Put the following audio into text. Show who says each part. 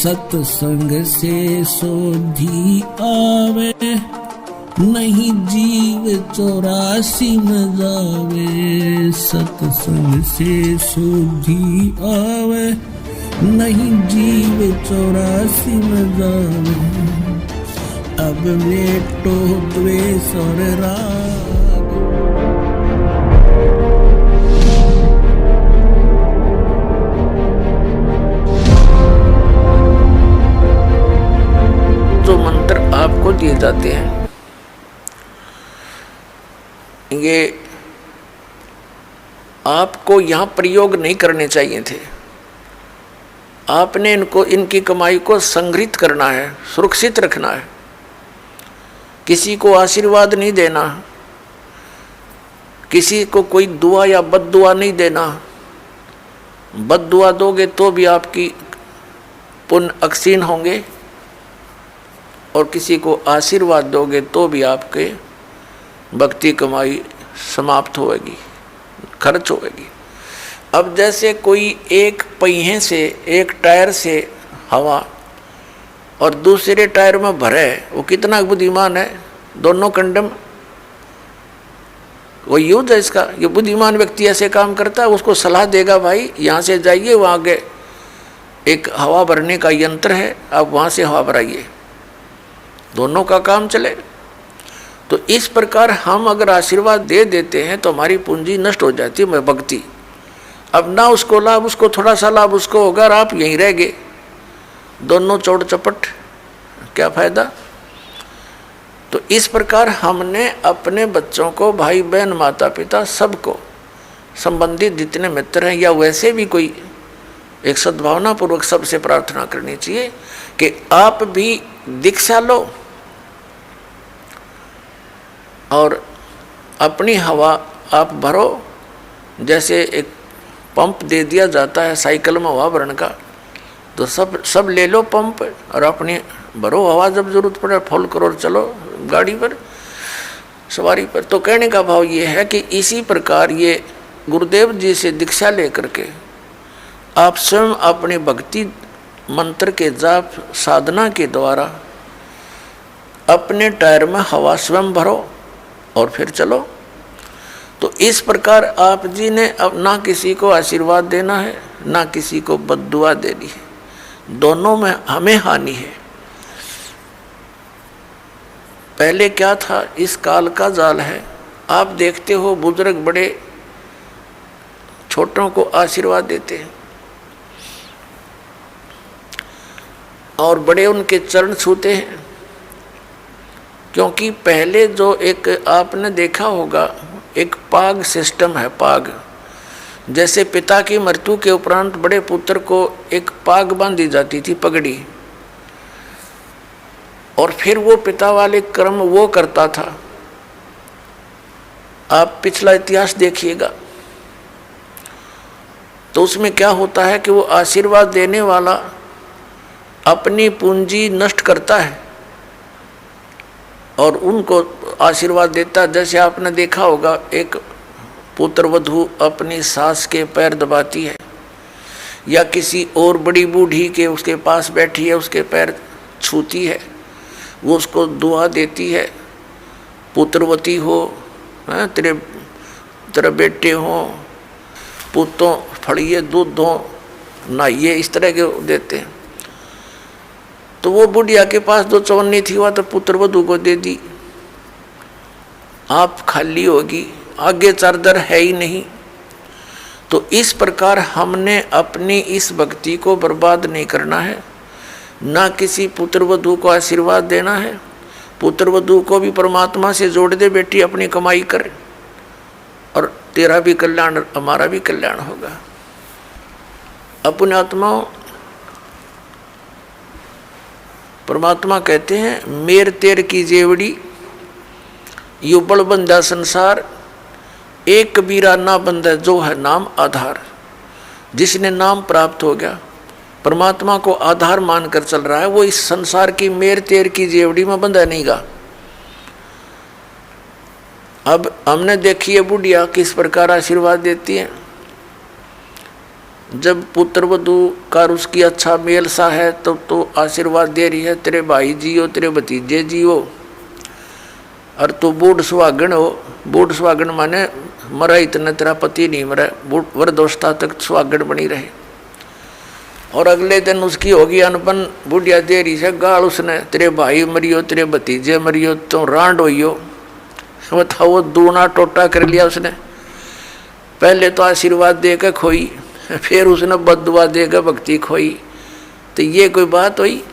Speaker 1: सत्संग से सोधी आवे, नहीं जीव 84 में जावे। सत्संग से सोधी आवे, नहीं जीव 84 में जावे। अब बेटो द्वेष और राग, जो मंत्र आपको दिए जाते हैं ये आपको यहाँ प्रयोग नहीं करने चाहिए थे। आपने इनकी कमाई को संग्रहित करना है, सुरक्षित रखना है। किसी को आशीर्वाद नहीं देना, किसी को कोई दुआ या बद्दुआ नहीं देना। बद्दुआ दोगे तो भी आपकी पुण्य अक्षीण होंगे, और किसी को आशीर्वाद दोगे तो भी आपके भक्ति कमाई समाप्त होगी, खर्च होगी। अब जैसे कोई एक पहिए से, एक टायर से हवा और दूसरे टायर में भरे, वो कितना बुद्धिमान है। दोनों कंडम वो यूज है इसका। ये बुद्धिमान व्यक्ति ऐसे काम करता है, उसको सलाह देगा भाई यहाँ से जाइए, वहाँ आगे एक हवा भरने का यंत्र है, आप वहाँ से हवा भराइए, दोनों का काम चले। तो इस प्रकार हम अगर आशीर्वाद दे देते हैं तो हमारी पूंजी नष्ट हो जाती है, भक्ति। अब ना उसको लाभ, उसको थोड़ा सा लाभ उसको होगा, और आप यहीं रह गए, दोनों चौड़ चपट, क्या फायदा। तो इस प्रकार हमने अपने बच्चों को, भाई बहन, माता पिता, सबको, संबंधित जितने मित्र हैं या वैसे भी कोई, एक सद्भावना पूर्वक सबसे प्रार्थना करनी चाहिए कि आप भी दीक्षा लो और अपनी हवा आप भरो। जैसे एक पंप दे दिया जाता है साइकिल में हवा भरने का, तो सब ले लो पंप और अपनी भरो हवा, जब जरूरत पड़े फुल करो और चलो गाड़ी पर, सवारी पर। तो कहने का भाव ये है कि इसी प्रकार ये गुरुदेव जी से दीक्षा लेकर के आप स्वयं अपनी भक्ति मंत्र के जाप साधना के द्वारा अपने टायर में हवा स्वयं भरो और फिर चलो। तो इस प्रकार आप जी ने अब ना किसी को आशीर्वाद देना है, ना किसी को बद्दुआ देनी है, दोनों में हमें हानि है। पहले क्या था, इस काल का जाल है। आप देखते हो बुजुर्ग बड़े छोटों को आशीर्वाद देते हैं और बड़े उनके चरण छूते हैं, क्योंकि पहले जो एक आपने देखा होगा एक पाग सिस्टम है। पाग जैसे पिता की मृत्यु के उपरांत बड़े पुत्र को एक पाग बांधी जाती थी, पगड़ी, और फिर वो पिता वाले कर्म वो करता था। आप पिछला इतिहास देखिएगा तो उसमें क्या होता है कि वो आशीर्वाद देने वाला अपनी पूंजी नष्ट करता है और उनको आशीर्वाद देता। जैसे आपने देखा होगा एक पुत्र वधू अपनी सास के पैर दबाती है, या किसी और बड़ी बूढ़ी के उसके पास बैठी है उसके पैर छूती है, वो उसको दुआ देती है, पुत्रवती हो, तेरे बेटे हो, पुतों फड़िए दूध दो, नहाइए, इस तरह के देते हैं। तो वो बुढ़िया के पास जो चवन्नी थी वह तो पुत्र वधू को दे दी, आप खाली होगी, आगे चारदर है ही नहीं। तो इस प्रकार हमने अपनी इस भक्ति को बर्बाद नहीं करना है, ना किसी पुत्र वधू को आशीर्वाद देना है। पुत्र वधू को भी परमात्मा से जोड़ दे, बेटी अपनी कमाई कर और तेरा भी कल्याण हमारा भी कल्याण होगा। अपने आत्माओं, परमात्मा कहते हैं मेर तेर की जेवड़ी युबड़ बंदा संसार, एक कबीरा ना बंदा जो है नाम आधार। जिसने नाम प्राप्त हो गया, परमात्मा को आधार मानकर चल रहा है, वो इस संसार की मेर तेर की जेवड़ी में बंधा नहीं गा। अब हमने देखी है बुढ़िया किस प्रकार आशीर्वाद देती है। जब पुत्र वधू का उसकी अच्छा मेल सा है तब तो आशीर्वाद दे रही है, तेरे भाई जियो, तेरे भतीजे जियो, और तू बूढ़ सुहागन हो। बूढ़ सुहागन माने मरा इतना तेरा पति नहीं मरा, वृद्धावस्था तक सुहागन बनी रहे। और अगले दिन उसकी होगी अनपन, बुढ़िया दे रही से गाल उसने, तेरे भाई मरियो, तेरे भतीजे मरियो, तो रांड होइयो। बताओ, वो दूना टोटा कर लिया उसने। पहले तो आशीर्वाद देकर खोई, फिर उसने बददुआ देकर भक्ति खोई। तो ये कोई बात हुई?